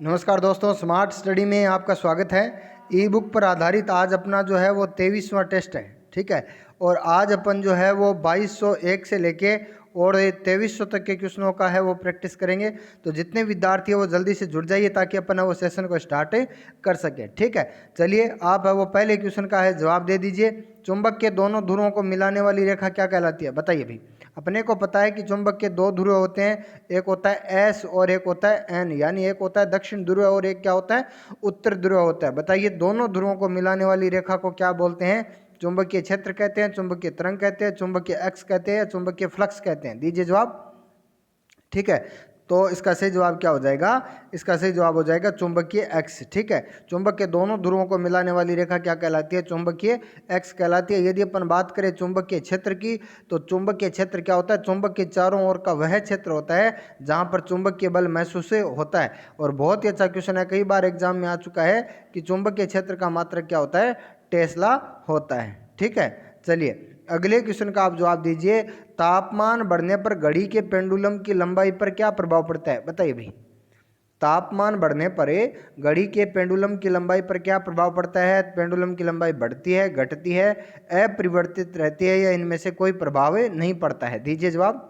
नमस्कार दोस्तों, smart study में आपका स्वागत है। ई बुक पर आधारित आज अपना जो है वो 23वां टेस्ट है, ठीक है। और आज अपन जो है वो 2201 से लेके और 2300 तक के क्वेश्चनों का है वो प्रैक्टिस करेंगे। तो जितने विद्यार्थी है वो जल्दी से जुड़ जाइए ताकि अपन वो सेशन को स्टार्ट कर सके, ठीक है। चलिए, आप है वो पहले क्वेश्चन का है जवाब दे दीजिए। चुंबक के दोनों ध्रुवों को मिलाने वाली रेखा क्या कहलाती है, बताइए भाई। अपने को पता है कि चुंबक के दो ध्रुव होते हैं, एक होता है एस और एक होता है एन, यानी एक होता है दक्षिण ध्रुव और एक क्या होता है, उत्तर ध्रुव होता है। बताइए, दोनों ध्रुवों को मिलाने वाली रेखा को क्या बोलते हैं? चुंबकीय क्षेत्र कहते हैं, चुंबकीय तरंग कहते हैं, चुंबकीय एक्स कहते हैं, चुंबकीय फ्लक्स कहते हैं। दीजिए जवाब, ठीक है। तो इसका सही जवाब क्या हो जाएगा? इसका सही जवाब हो जाएगा चुंबकीय एक्स, ठीक है। चुंबक के दोनों ध्रुवों को मिलाने वाली रेखा क्या कहलाती है? चुंबकीय एक्स कहलाती है। यदि अपन बात करें चुंबकीय क्षेत्र की, तो चुंबकीय क्षेत्र क्या होता है? चुंबक के चारों ओर का वह क्षेत्र होता है जहां पर चुंबकीय बल महसूस होता है। और बहुत ही अच्छा क्वेश्चन है, कई बार एग्जाम में आ चुका है कि चुंबकीय क्षेत्र का मात्रक क्या होता है? टेस्ला होता है, ठीक है। चलिए, अगले क्वेश्चन का आप जवाब दीजिए। तापमान बढ़ने पर घड़ी के पेंडुलम की लंबाई पर क्या प्रभाव पड़ता है? बताइए भाई। तापमान बढ़ने पर घड़ी के पेंडुलम की लंबाई पर क्या प्रभाव पड़ता है? पेंडुलम की लंबाई बढ़ती है, घटती है, अपरिवर्तित रहती है, या इनमें से कोई प्रभाव नहीं पड़ता है? दीजिए जवाब।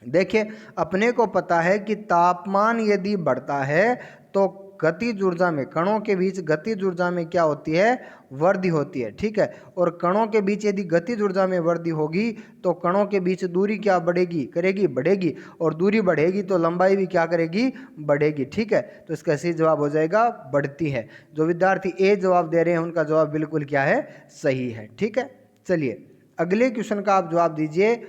देखिए, अपने को पता है कि तापमान यदि बढ़ता है तो गतिज ऊर्जा में, कणों के बीच गतिज ऊर्जा में क्या होती है? वृद्धि होती है, ठीक है। और कणों के बीच यदि गतिज ऊर्जा में वृद्धि होगी तो कणों के बीच दूरी क्या बढ़ेगी? करेगी, बढ़ेगी। और दूरी बढ़ेगी तो लंबाई भी क्या करेगी? बढ़ेगी, ठीक है। तो इसका सही जवाब हो जाएगा बढ़ती है। जो विद्यार्थी ए जवाब दे रहे हैं उनका जवाब बिल्कुल क्या है? सही है, ठीक है। चलिए, अगले क्वेश्चन का आप जवाब दीजिए।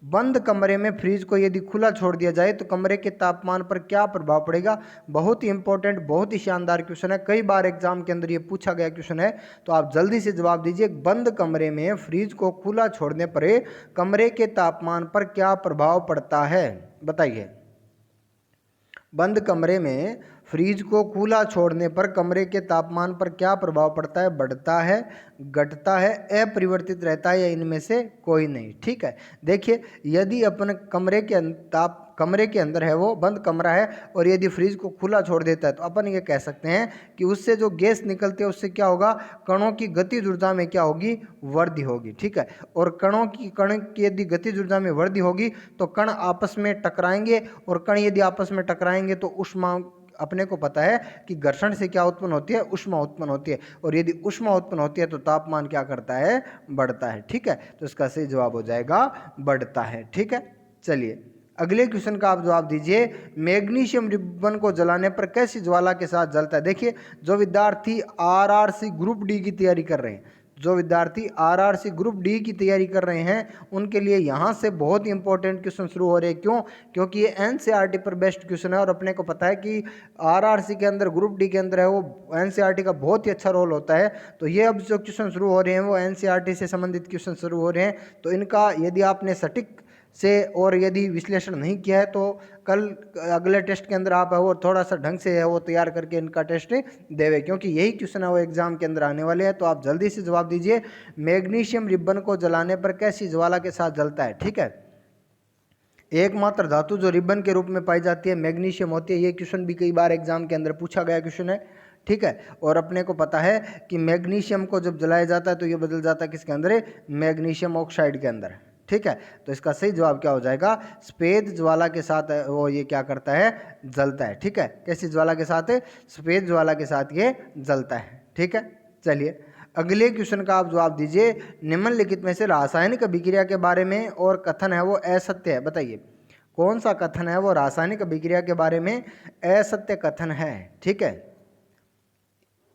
बंद कमरे में फ्रिज को यदि खुला छोड़ दिया जाए तो कमरे के तापमान पर क्या प्रभाव पड़ेगा? बहुत ही इंपॉर्टेंट, बहुत ही शानदार क्वेश्चन है, कई बार एग्जाम के अंदर ये पूछा गया क्वेश्चन है। तो आप जल्दी से जवाब दीजिए। बंद कमरे में फ्रिज को खुला छोड़ने पर कमरे के तापमान पर क्या प्रभाव पड़ता है? बताइए। बंद कमरे में फ्रिज को खुला छोड़ने पर कमरे के तापमान पर क्या प्रभाव पड़ता है? बढ़ता है, घटता है, अपरिवर्तित रहता है, या इनमें से कोई नहीं, ठीक है। देखिए, यदि अपन कमरे के अंदर है, वो बंद कमरा है, और यदि फ्रिज को खुला छोड़ देता है तो अपन ये कह सकते हैं कि उससे जो गैस निकलती है उससे क्या होगा? कणों की गतिज ऊर्जा में क्या होगी? वृद्धि होगी, ठीक है। और कण की यदि गतिज ऊर्जा में वृद्धि होगी तो कण आपस में टकराएंगे, और कण यदि आपस में टकराएंगे तो ऊष्मा, अपने को पता है कि घर्षण से क्या उत्पन्न होती है? ऊष्मा उत्पन्न होती है। और यदि ऊष्मा उत्पन्न होती है तो तापमान क्या करता है? बढ़ता है, ठीक है। तो इसका सही जवाब हो जाएगा बढ़ता है, ठीक है। चलिए, अगले क्वेश्चन का आप जवाब दीजिए। मैग्नीशियम रिबन को जलाने पर कैसी ज्वाला के साथ जलता है? देखिए, जो विद्यार्थी आरआरसी ग्रुप डी की तैयारी कर रहे हैं, जो विद्यार्थी आरआरसी ग्रुप डी की तैयारी कर रहे हैं उनके लिए यहाँ से बहुत ही इंपॉर्टेंट क्वेश्चन शुरू हो रहे हैं। क्यों? क्योंकि ये एनसीईआरटी पर बेस्ट क्वेश्चन है, और अपने को पता है कि आरआरसी के अंदर, ग्रुप डी के अंदर है वो एनसीईआरटी का बहुत ही अच्छा रोल होता है। तो ये अब जो क्वेश्चन शुरू हो रहे हैं वो एनसीईआरटी से संबंधित क्वेश्चन शुरू हो रहे हैं। तो इनका यदि आपने सटीक से और यदि विश्लेषण नहीं किया है तो कल अगले टेस्ट के अंदर आप है वो थोड़ा सा ढंग से है वो तैयार करके इनका टेस्ट देवे, क्योंकि यही क्वेश्चन है वो एग्जाम के अंदर आने वाले हैं। तो आप जल्दी से जवाब दीजिए। मैग्नीशियम रिबन को जलाने पर कैसी ज्वाला के साथ जलता है? ठीक है। एकमात्र धातु जो रिबन के रूप में पाई जाती है मैग्नीशियम होती है। ये क्वेश्चन भी कई बार एग्जाम के अंदर पूछा गया क्वेश्चन है, ठीक है। और अपने को पता है कि मैग्नीशियम को जब जलाया जाता है तो ये बदल जाता है किसके अंदर? मैग्नीशियम ऑक्साइड के अंदर, ठीक है। तो इसका सही जवाब क्या हो जाएगा? सफेद ज्वाला के साथ वो ये क्या करता है? जलता है, ठीक है। कैसी ज्वाला के साथ? सफेद ज्वाला के साथ ये जलता है, ठीक है। चलिए, अगले क्वेश्चन का आप जवाब दीजिए। निम्नलिखित में से रासायनिक अभिक्रिया के बारे में और कथन है वो असत्य है? बताइए, कौन सा कथन है वो रासायनिक अभिक्रिया के बारे में असत्य कथन है? ठीक है।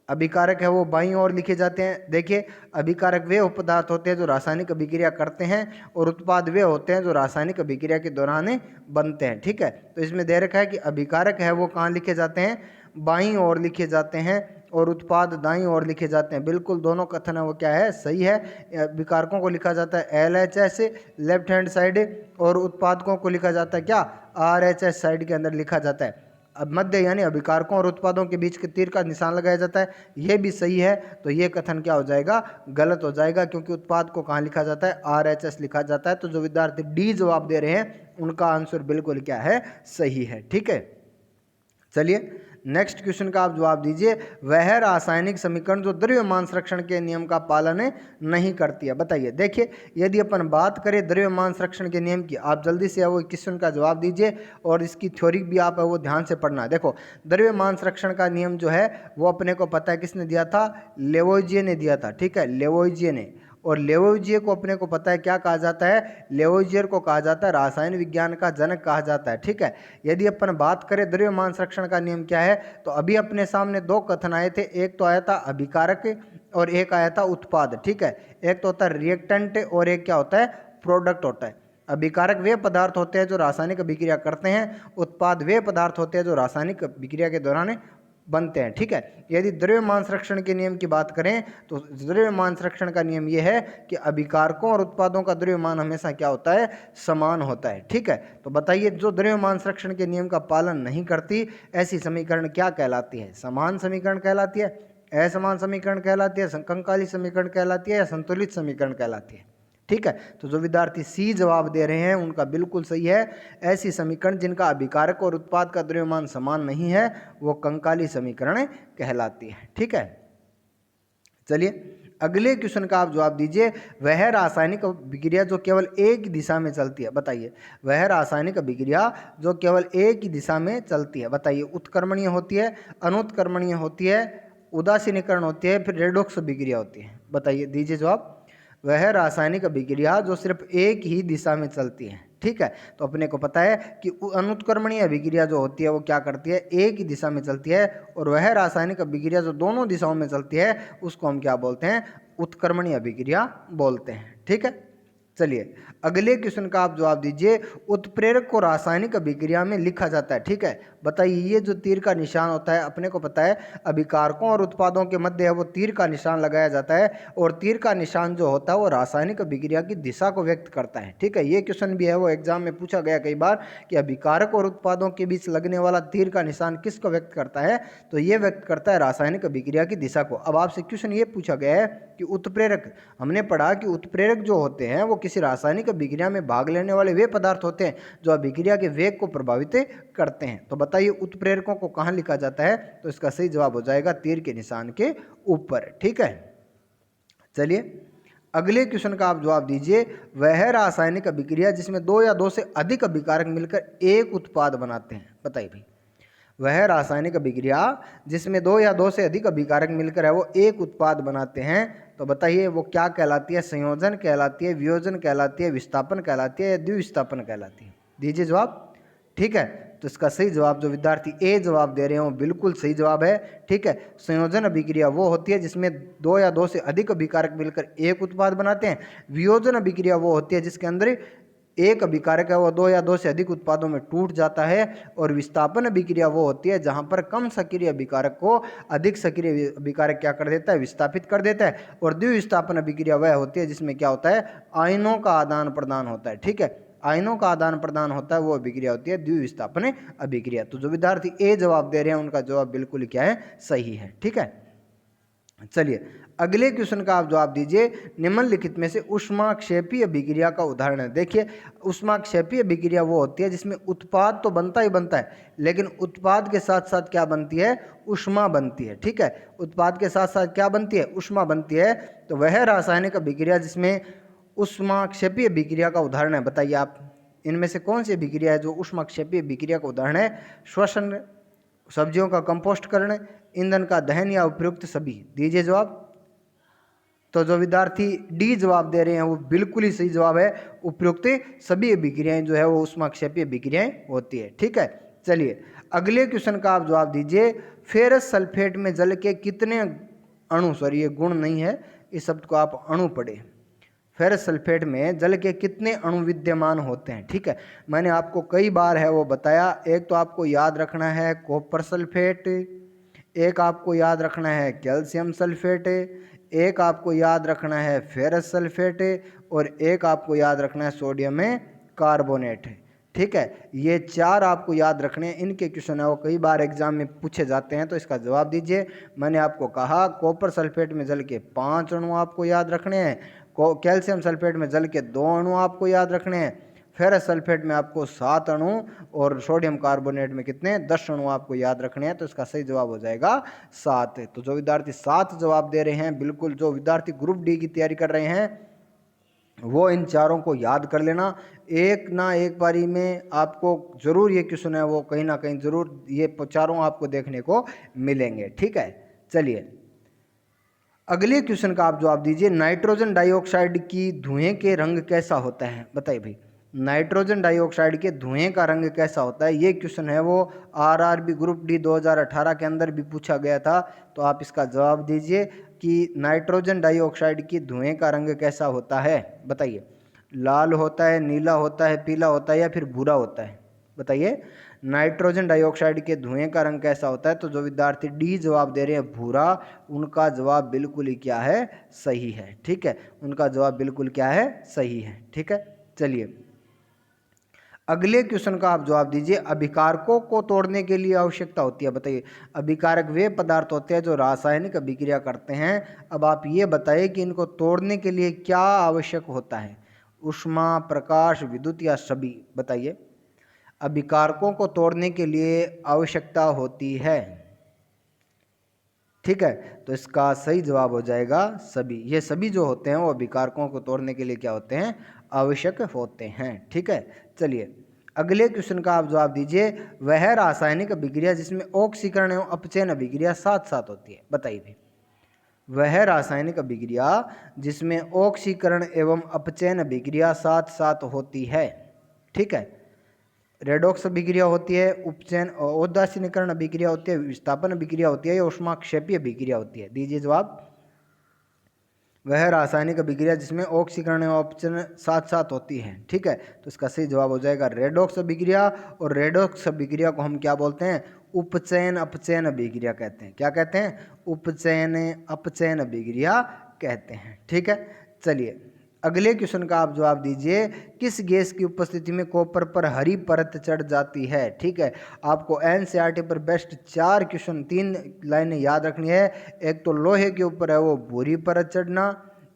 अभिकारक है वो बाईं ओर लिखे जाते हैं। देखिए, अभिकारक वे उपपदार्थ होते हैं जो रासायनिक अभिक्रिया करते हैं, और उत्पाद वे होते हैं जो रासायनिक अभिक्रिया के दौरान बनते हैं, ठीक है। तो इसमें दे रखा है कि अभिकारक है वो कहाँ लिखे जाते हैं? बाईं ओर लिखे जाते हैं, और उत्पाद दाईं ओर लिखे जाते हैं। बिल्कुल दोनों कथन है वो क्या है? सही है। अभिकारकों को लिखा जाता है LHS लेफ्ट हैंड साइड, और उत्पादकों को लिखा जाता है क्या? RHS साइड के अंदर लिखा जाता है। अब मध्य यानी अभिकारकों और उत्पादों के बीच के तीर का निशान लगाया जाता है, यह भी सही है। तो ये कथन क्या हो जाएगा? गलत हो जाएगा, क्योंकि उत्पाद को कहाँ लिखा जाता है? RHS लिखा जाता है। तो जो विद्यार्थी डी जवाब दे रहे हैं उनका आंसर बिल्कुल क्या है? सही है, ठीक है। चलिए, नेक्स्ट क्वेश्चन का आप जवाब दीजिए, वह रासायनिक समीकरण जो द्रव्यमान संरक्षण के नियम का पालन नहीं करती है। बताइए, देखिए यदि अपन बात करें द्रव्यमान संरक्षण के नियम की, आप जल्दी से वो क्वेश्चन का जवाब दीजिए और इसकी थ्योरी भी आप वो ध्यान से पढ़ना। देखो, द्रव्यमान संरक्षण का नियम जो है वो अपने को पता है किसने दिया था, लेवोइजिए ने दिया था। ठीक है, लेवोइजिए ने। और लेवोइजिए को अपने को पता है क्या कहा जाता है, लेवोइजियर को कहा जाता है रासायनिक विज्ञान का जनक कहा जाता है। ठीक है, यदि अपन बात करें द्रव्यमान संरक्षण का नियम क्या है, तो अभी अपने सामने दो कथन आए थे, एक तो आया था अभिकारक और एक आया था उत्पाद। ठीक है, एक तो होता है रिएक्टेंट और एक क्या होता है, प्रोडक्ट होता है। अभिकारक वे पदार्थ होते हैं जो रासायनिक अभिक्रिया करते हैं, उत्पाद वे पदार्थ होते हैं जो रासायनिक अभिक्रिया के दौरान बनते हैं। ठीक है, यदि द्रव्यमान संरक्षण के नियम की बात करें तो द्रव्यमान संरक्षण का नियम यह है कि अभिकारकों और उत्पादों का द्रव्यमान हमेशा क्या होता है, समान होता है। ठीक है, तो बताइए जो द्रव्यमान संरक्षण के नियम का पालन नहीं करती ऐसी समीकरण क्या कहलाती है, समान समीकरण कहलाती है, असमान समीकरण कहलाती है, कंकाली समीकरण कहलाती है या संतुलित समीकरण कहलाती है। ठीक है, तो जो विद्यार्थी सी जवाब दे रहे हैं उनका बिल्कुल सही है। ऐसी समीकरण जिनका अभिकारक और उत्पाद का द्रव्यमान समान नहीं है वो कंकाली समीकरण कहलाती है। ठीक है, चलिए अगले क्वेश्चन का आप जवाब दीजिए, वह रासायनिक अभिक्रिया जो केवल एक ही दिशा में चलती है। बताइए, वह रासायनिक अभिक्रिया जो केवल एक ही दिशा में चलती है। बताइए, उत्क्रमणीय होती है, अनुत्क्रमणीय होती है, उदासीनीकरण होती है, फिर रेडॉक्स अभिक्रिया होती है। बताइए, दीजिए जवाब। वह रासायनिक अभिक्रिया जो सिर्फ एक ही दिशा में चलती है। ठीक है, तो अपने को पता है कि अनुत्क्रमणीय अभिक्रिया जो होती है वो क्या करती है, एक ही दिशा में चलती है। और वह रासायनिक अभिक्रिया जो दोनों दिशाओं में चलती है उसको हम क्या बोलते हैं, उत्क्रमणीय अभिक्रिया बोलते हैं। ठीक है, चलिए अगले क्वेश्चन का आप जवाब दीजिए, उत्प्रेरक को रासायनिक अभिक्रिया में लिखा जाता है। ठीक है, बताइए ये जो तीर का निशान होता है अपने को पता है अभिकारकों और उत्पादों के मध्य है वो तीर का निशान लगाया जाता है और तीर का निशान जो होता है वो रासायनिक अभिक्रिया की दिशा को व्यक्त करता है। ठीक है, ये क्वेश्चन भी है वो एग्जाम में पूछा गया कई बार कि अभिकारक और उत्पादों के बीच लगने वाला तीर का निशान किसको व्यक्त करता है, तो ये व्यक्त करता है रासायनिक अभिक्रिया की दिशा को। अब आपसे क्वेश्चन ये पूछा गया है कि उत्प्रेरक, हमने पढ़ा कि उत्प्रेरक जो होते हैं वो किसी रासायनिक अभिक्रिया में भाग लेने वाले वे पदार्थ होते हैं जो अभिक्रिया के वेग को प्रभावित करते हैं। तो बताइए उत्प्रेरकों को कहाँ लिखा जाता है, तो इसका सही जवाब हो जाएगा तीर के निशान के ऊपर। ठीक है, चलिए अगले क्वेश्चन का आप जवाब दीजिए, वह रासायनिक अभिक्रिया जिसमें दो या दो से अधिक अभिकारक मिलकर एक उत्पाद बनाते हैं। बताइए भाई, वह रासायनिक अभिक्रिया जिसमें दो या दो से अधिक अभिकारक मिलकर है वो एक उत्पाद बनाते हैं, तो बताइए वो क्या कहलाती है, संयोजन कहलाती है, वियोजन कहलाती है, विस्थापन कहलाती है या द्विविस्थापन कहलाती है। दीजिए जवाब। ठीक है, तो इसका सही जवाब जो विद्यार्थी ए जवाब दे रहे हैं वो बिल्कुल सही जवाब है। ठीक है, संयोजन अभिक्रिया वो होती है जिसमें दो या दो से अधिक अभिकारक मिलकर एक उत्पाद बनाते हैं। वियोजन अभिक्रिया वो होती है जिसके अंदर एक अभिकारक है वो दो या दो से अधिक उत्पादों में टूट जाता है। और विस्थापन अभिक्रिया वो होती है जहां पर कम सक्रिय अभिकारक को अधिक सक्रिय अभिकारक क्या कर देता है, विस्थापित कर देता है। और द्विविस्थापन अभिक्रिया वह होती है जिसमें क्या होता है, आयनों का आदान प्रदान होता है। ठीक है, आयनों का आदान प्रदान होता है वो अभिक्रिया होती है द्विविस्थापन अभिक्रिया। तो जो विद्यार्थी ए जवाब दे रहे हैं उनका जवाब बिल्कुल ही क्या है, सही है। ठीक है, चलिए अगले क्वेश्चन का आप जवाब दीजिए, निम्नलिखित में से ऊष्माक्षेपीय अभिक्रिया का उदाहरण है। देखिए ऊष्माक्षेपीय अभिक्रिया वो होती है जिसमें उत्पाद तो बनता ही बनता है लेकिन उत्पाद के साथ साथ क्या बनती है, ऊष्मा बनती है। ठीक है, उत्पाद के साथ साथ क्या बनती है, ऊष्मा बनती है। तो वह रासायनिक अभिक्रिया जिसमें ऊष्माक्षेपीय अभिक्रिया का उदाहरण है। बताइए आप इनमें से कौन सी अभिक्रिया है जो ऊष्माक्षेपीय अभिक्रिया का उदाहरण है, श्वसन, सब्जियों का कंपोस्टकरण, ईंधन का दहन या उपयुक्त सभी। दीजिए जवाब। तो जो विद्यार्थी डी जवाब दे रहे हैं वो बिल्कुल ही सही जवाब है, उपयुक्त सभी अभिक्रियाएं जो है वो ऊष्माक्षेपीय अभिक्रियाएं होती है। ठीक है, चलिए अगले क्वेश्चन का आप जवाब दीजिए, फेरस सल्फेट में जल के कितने अणु, सॉरी ये गुण नहीं है, इस शब्द को आप अणु पढ़े, फेरस सल्फेट में जल के कितने अणु विद्यमान होते हैं। ठीक है, मैंने आपको कई बार है वो बताया, एक तो आपको याद रखना है कॉपर सल्फेट, एक आपको याद रखना है कैल्शियम सल्फेट, एक आपको याद रखना है फेरस सल्फेट और एक आपको याद रखना है सोडियम कार्बोनेट। ठीक है, ये चार आपको याद रखने हैं, इनके क्वेश्चन है वो कई बार एग्जाम में पूछे जाते हैं। तो इसका जवाब दीजिए। मैंने आपको कहा कॉपर सल्फेट में जल के 5 अणु आपको याद रखने हैं, कैल्शियम सल्फेट में जल के 2 अणु आपको याद रखने हैं, फेरस सल्फेट में आपको 7 अणु और सोडियम कार्बोनेट में कितने 10 अणु आपको याद रखने हैं। तो इसका सही जवाब हो जाएगा 7। तो जो विद्यार्थी 7 जवाब दे रहे हैं, बिल्कुल जो विद्यार्थी ग्रुप डी की तैयारी कर रहे हैं वो इन चारों को याद कर लेना। एक ना एक बारी में आपको जरूर ये क्वेश्चन है वो कहीं ना कहीं जरूर ये चारों आपको देखने को मिलेंगे। ठीक है, चलिए अगले क्वेश्चन का आप जवाब दीजिए। नाइट्रोजन डाइऑक्साइड की धुएं के रंग कैसा होता है? बताइए भाई, नाइट्रोजन डाइऑक्साइड के धुएं का रंग कैसा होता है? ये क्वेश्चन है वो आरआरबी ग्रुप डी 2018 के अंदर भी पूछा गया था। तो आप इसका जवाब दीजिए कि नाइट्रोजन डाइऑक्साइड की धुएं का रंग कैसा होता है? बताइए, लाल होता है, नीला होता है, पीला होता है या फिर भूरा होता है? बताइए, नाइट्रोजन डाइऑक्साइड के धुएं का रंग कैसा होता है? तो जो विद्यार्थी डी जवाब दे रहे हैं भूरा, उनका जवाब बिल्कुल ही क्या है? सही है। ठीक है, उनका जवाब बिल्कुल क्या है? सही है। ठीक है, चलिए अगले क्वेश्चन का आप जवाब दीजिए। अभिकारकों को तोड़ने के लिए आवश्यकता होती है? बताइए, अभिकारक वे पदार्थ होते हैं जो रासायनिक अभिक्रिया करते हैं। अब आप ये बताइए कि इनको तोड़ने के लिए क्या आवश्यक होता है? ऊष्मा, प्रकाश, विद्युत या सभी? बताइए, अभिकारकों को तोड़ने के लिए आवश्यकता होती है। ठीक है, तो इसका सही जवाब हो जाएगा सभी। ये सभी जो होते हैं वो अभिकारकों को तोड़ने के लिए क्या होते हैं? आवश्यक होते हैं। ठीक है, चलिए अगले क्वेश्चन का आप जवाब दीजिए। वह रासायनिक अभिक्रिया जिसमें ऑक्सीकरण एवं अपचयन अभिक्रिया साथ साथ होती है? बताइए भाई, वह रासायनिक अभिक्रिया जिसमें ऑक्सीकरण एवं अपचयन अभिक्रिया साथ साथ होती है। ठीक है, रेडॉक्स अभिक्रिया होती है, उपचयन औदासीनीकरण अभिक्रिया होती है, विस्थापन अभिक्रिया होती है या ऊष्माक्षेपी अभिक्रिया होती है? दीजिए जवाब। वह रासायनिक अभिक्रिया जिसमें ऑक्सीकरण और अपचयन साथ साथ होती है। ठीक है, तो इसका सही जवाब हो जाएगा रेडॉक्स अभिक्रिया। और रेडॉक्स अभिक्रिया को हम क्या बोलते हैं? उपचयन अपचयन अभिक्रिया कहते हैं। क्या कहते हैं? उपचयन अपचयन अभिक्रिया कहते हैं। ठीक है, चलिए अगले क्वेश्चन का आप जवाब दीजिए। किस गैस की उपस्थिति में कॉपर पर हरी परत चढ़ जाती है? ठीक है, आपको एनसीईआरटी पर बेस्ट 4 क्वेश्चन 3 लाइनें याद रखनी है। एक तो लोहे के ऊपर है वो भूरी परत चढ़ना,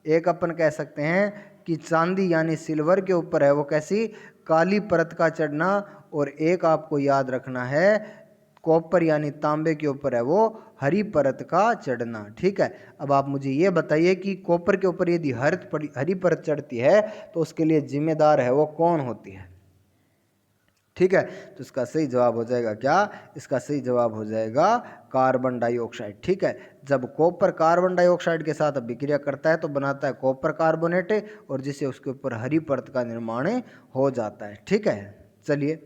एक अपन कह सकते हैं कि चांदी यानी सिल्वर के ऊपर है वो कैसी? काली परत का चढ़ना, और एक आपको याद रखना है कॉपर यानी तांबे के ऊपर है वो हरी परत का चढ़ना। ठीक है, अब आप मुझे ये बताइए कि कॉपर के ऊपर यदि हरी परत चढ़ती है तो उसके लिए जिम्मेदार है वो कौन होती है? ठीक है, तो इसका सही जवाब हो जाएगा क्या? इसका सही जवाब हो जाएगा कार्बन डाइऑक्साइड। ठीक है, जब कॉपर कार्बन डाइऑक्साइड के साथ अभिक्रिया करता है तो बनाता है कॉपर कार्बोनेट, और जिससे उसके ऊपर हरी परत का निर्माण हो जाता है। ठीक है, चलिए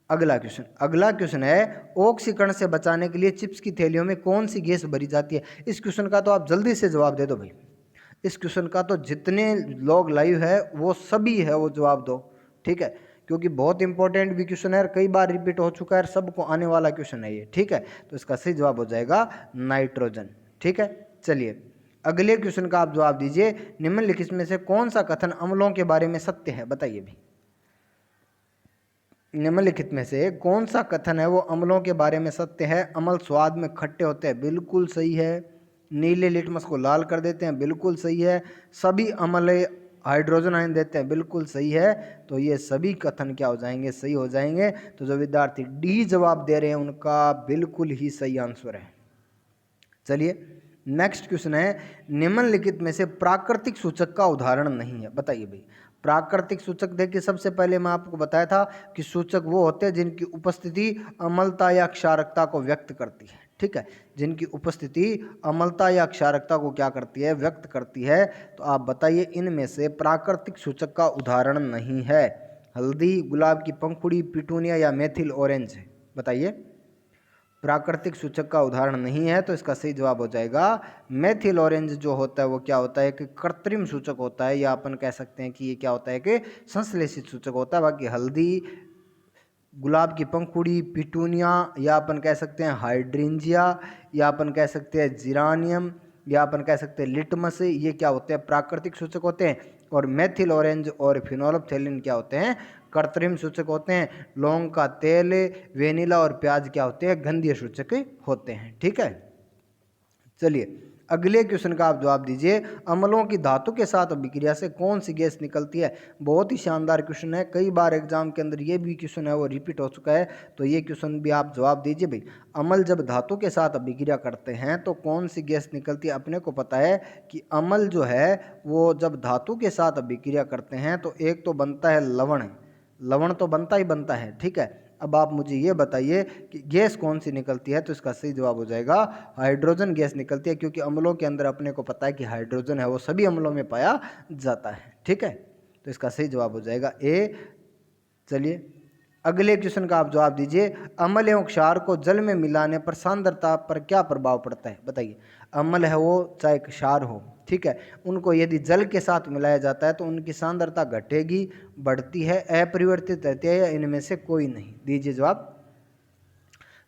अगला क्वेश्चन है ऑक्सीकरण से बचाने के लिए चिप्स की थैलियों में कौन सी गैस भरी जाती है? इस क्वेश्चन का तो आप जल्दी से जवाब दे दो भाई। इस क्वेश्चन का तो जितने लोग लाइव है वो सभी है वो जवाब दो। ठीक है, क्योंकि बहुत इंपॉर्टेंट भी क्वेश्चन है और कई बार रिपीट हो चुका है, सबको आने वाला क्वेश्चन है ये। ठीक है, तो इसका सही जवाब हो जाएगा नाइट्रोजन। ठीक है, चलिए अगले क्वेश्चन का आप जवाब दीजिए। निम्नलिखित में से कौन सा कथन अम्लों के बारे में सत्य है? बताइए भी, निम्नलिखित में से कौन सा कथन है वो अम्लों के बारे में सत्य है? अम्ल स्वाद में खट्टे होते हैं, बिल्कुल सही है। नीले लिटमस को लाल कर देते हैं, बिल्कुल सही है। सभी अम्ल हाइड्रोजन आयन देते हैं, बिल्कुल सही है। तो ये सभी कथन क्या हो जाएंगे? सही हो जाएंगे। तो जो विद्यार्थी डी जवाब दे रहे हैं उनका बिल्कुल ही सही आंसर है। चलिए नेक्स्ट क्वेश्चन है, निम्नलिखित में से प्राकृतिक सूचक का उदाहरण नहीं है? बताइए भाई, प्राकृतिक सूचक देखिए, सबसे पहले मैं आपको बताया था कि सूचक वो होते हैं जिनकी उपस्थिति अम्लता या क्षारकता को व्यक्त करती है। ठीक है, जिनकी उपस्थिति अम्लता या क्षारकता को क्या करती है? व्यक्त करती है। तो आप बताइए इनमें से प्राकृतिक सूचक का उदाहरण नहीं है। हल्दी, गुलाब की पंखुड़ी, पिटूनिया या मेथिल ऑरेंज? बताइए, प्राकृतिक सूचक का उदाहरण नहीं है। तो इसका सही जवाब हो जाएगा मेथिल ऑरेंज। जो होता है वो क्या होता है कि कृत्रिम सूचक होता है, या अपन कह सकते हैं कि ये क्या होता है कि संश्लेषित सूचक होता है। बाकी हल्दी, गुलाब की पंखुड़ी, पिटूनिया, या अपन कह सकते हैं हाइड्रेंजिया, या अपन कह सकते हैं जिरानियम, या अपन कह सकते हैं लिटमस, ये क्या होते हैं? प्राकृतिक सूचक होते हैं। और मेथिल ऑरेंज और फिनोल्फ्थेलिन क्या होते हैं? कृत्रिम सूचक होते हैं। लौंग का तेल, वेनिला और प्याज क्या होते हैं? गंधीय सूचक होते हैं। ठीक है, चलिए अगले क्वेश्चन का आप जवाब दीजिए, अम्लों की धातु के साथ अभिक्रिया से कौन सी गैस निकलती है। बहुत ही शानदार क्वेश्चन है, कई बार एग्जाम के अंदर ये भी क्वेश्चन है वो रिपीट हो चुका है, तो ये क्वेश्चन भी आप जवाब दीजिए भाई। अम्ल जब धातु के साथ अभिक्रिया करते हैं तो कौन सी गैस निकलती है। अपने को पता है कि अम्ल जो है वो जब धातु के साथ अभिक्रिया करते हैं तो एक तो बनता है लवण, लवण तो बनता ही बनता है, ठीक है। अब आप मुझे ये बताइए कि गैस कौन सी निकलती है, तो इसका सही जवाब हो जाएगा हाइड्रोजन गैस निकलती है, क्योंकि अम्लों के अंदर अपने को पता है कि हाइड्रोजन है वो सभी अम्लों में पाया जाता है, ठीक है। तो इसका सही जवाब हो जाएगा ए। चलिए अगले क्वेश्चन का आप जवाब दीजिए, अम्ल एवं क्षार को जल में मिलाने पर सांद्रता पर क्या प्रभाव पड़ता है। बताइए, अम्ल है वो चाहे क्षार हो, ठीक है, उनको यदि जल के साथ मिलाया जाता है तो उनकी सांद्रता घटेगी, बढ़ती है, अपरिवर्तित रहती है, या इनमें से कोई नहीं। दीजिए जवाब।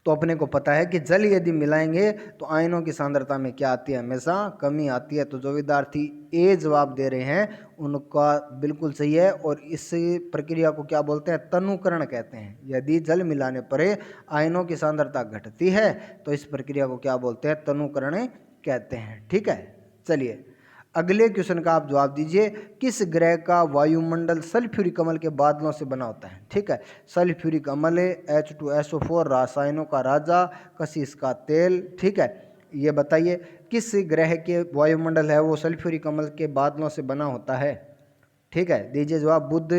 तो अपने को पता है कि जल यदि मिलाएंगे तो आयनों की सांद्रता में क्या आती है, हमेशा कमी आती है। तो जो विद्यार्थी ए जवाब दे रहे हैं उनका बिल्कुल सही है, और इस प्रक्रिया को क्या बोलते हैं, तनुकरण कहते हैं। यदि जल मिलाने पर आयनों की सांद्रता घटती है तो इस प्रक्रिया को क्या बोलते हैं, तनुकरण कहते हैं, ठीक है। चलिए अगले क्वेश्चन का आप जवाब दीजिए, किस ग्रह का वायुमंडल सल्फ्यूरिक अम्ल के बादलों से बना होता है। ठीक है, सल्फ्यूरिक अम्ल, H2SO4 रासायनों का राजा, कशिश का तेल। ठीक है, ये बताइए किस ग्रह के वायुमंडल है वो सल्फ्यूरिक अम्ल के बादलों से बना होता है। ठीक है, दीजिए जवाब। बुध,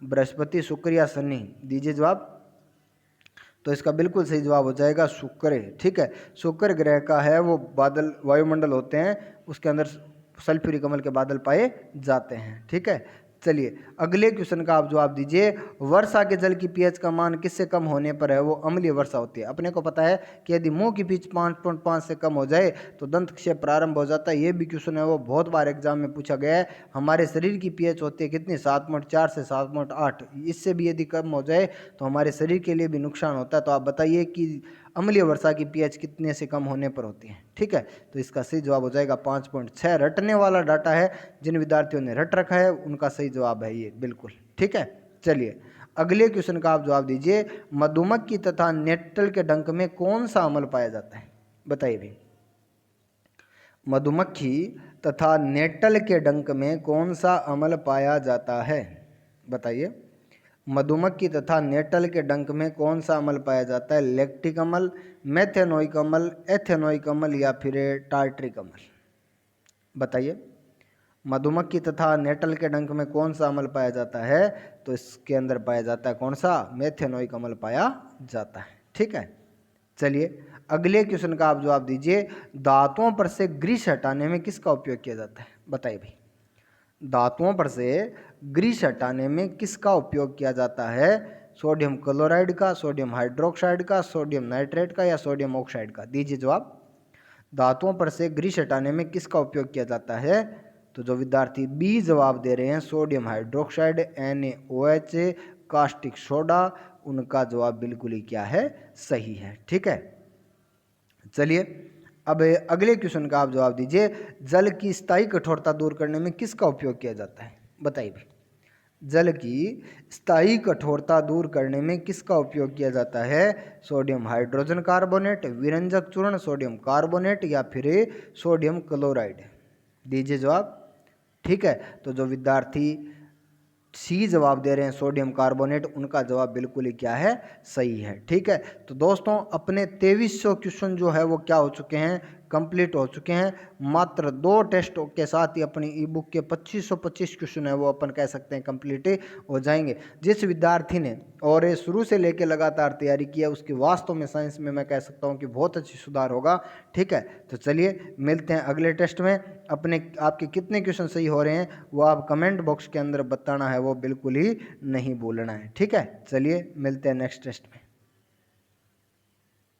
बृहस्पति, शुक्र या शनि। दीजिए जवाब। तो इसका बिल्कुल सही जवाब हो जाएगा शुक्र। ठीक है, शुक्र ग्रह का है वो बादल वायुमंडल होते हैं, उसके अंदर सल्फ्यूरिक अम्ल के बादल पाए जाते हैं। ठीक है, चलिए अगले क्वेश्चन का आप जवाब दीजिए, वर्षा के जल की पीएच का मान किससे कम होने पर है वो अम्लीय वर्षा होती है। अपने को पता है कि यदि मुंह की पीएच 5.5 से कम हो जाए तो दंतक्षेप प्रारंभ हो जाता है। ये भी क्वेश्चन है वो बहुत बार एग्जाम में पूछा गया है। हमारे शरीर की पीएच होती है कितनी, 7.4 से 7.8, इससे भी यदि कम हो जाए तो हमारे शरीर के लिए भी नुकसान होता है। तो आप बताइए कि अम्लीय वर्षा की पीएच कितने से कम होने पर होती है। ठीक है, तो इसका सही जवाब हो जाएगा 5.6। रटने वाला डाटा है, जिन विद्यार्थियों ने रट रखा है उनका सही जवाब है ये, बिल्कुल। ठीक है, चलिए अगले क्वेश्चन का आप जवाब दीजिए, मधुमक्खी तथा नेटल के डंक में कौन सा अम्ल पाया जाता है। बताइए भाई, मधुमक्खी तथा नेटल के डंक में कौन सा अम्ल पाया जाता है। बताइए, मधुमक्खी तथा नेटल के डंक में कौन सा अम्ल पाया जाता है। लैक्टिक अम्ल, मेथेनोइक अम्ल, एथेनोइक अम्ल या फिर टार्ट्रिक अम्ल। बताइए, मधुमक्खी तथा नेटल के डंक में कौन सा अम्ल पाया जाता है, तो इसके अंदर पाया जाता है कौन सा, मेथेनोइक अम्ल पाया जाता है। ठीक है, चलिए अगले क्वेश्चन का आप जवाब दीजिए, दांतों पर से ग्रीस हटाने में किसका उपयोग किया जाता है। बताइए भाई, धातुओं पर से ग्रीस हटाने में किसका उपयोग किया जाता है। सोडियम क्लोराइड का, सोडियम हाइड्रोक्साइड का, सोडियम नाइट्रेट का या सोडियम ऑक्साइड का। दीजिए जवाब। धातुओं पर से ग्रीस हटाने में किसका उपयोग किया जाता है, तो जो विद्यार्थी बी जवाब दे रहे हैं sodium hydroxide, NaOH, caustic soda, उनका जवाब बिल्कुल ही क्या है, सही है। ठीक है, चलिए अब अगले क्वेश्चन का आप जवाब दीजिए, जल की स्थायी कठोरता दूर करने में किसका उपयोग किया जाता है। बताइए भाई, जल की स्थायी कठोरता दूर करने में किसका उपयोग किया जाता है। सोडियम हाइड्रोजन कार्बोनेट, विरंजक चूर्ण, सोडियम कार्बोनेट या फिर सोडियम क्लोराइड। दीजिए जवाब। ठीक है, तो जो विद्यार्थी सी जवाब दे रहे हैं सोडियम कार्बोनेट, उनका जवाब बिल्कुल ही क्या है, सही है। ठीक है, तो दोस्तों अपने 2300 क्वेश्चन जो है वो क्या हो चुके हैं, कंप्लीट हो चुके हैं। मात्र 2 टेस्ट के साथ ही अपनी ई बुक के 2525 क्वेश्चन है वो अपन कह सकते हैं कंप्लीट हो जाएंगे। जिस विद्यार्थी ने और ये शुरू से लेकर लगातार तैयारी किया उसकी वास्तव में साइंस में मैं कह सकता हूँ कि बहुत अच्छी सुधार होगा। ठीक है, तो चलिए मिलते हैं अगले टेस्ट में। अपने आपके कितने क्वेश्चन सही हो रहे हैं वो आप कमेंट बॉक्स के अंदर बताना है, वो बिल्कुल ही नहीं भूलना है। ठीक है, चलिए मिलते हैं नेक्स्ट टेस्ट में।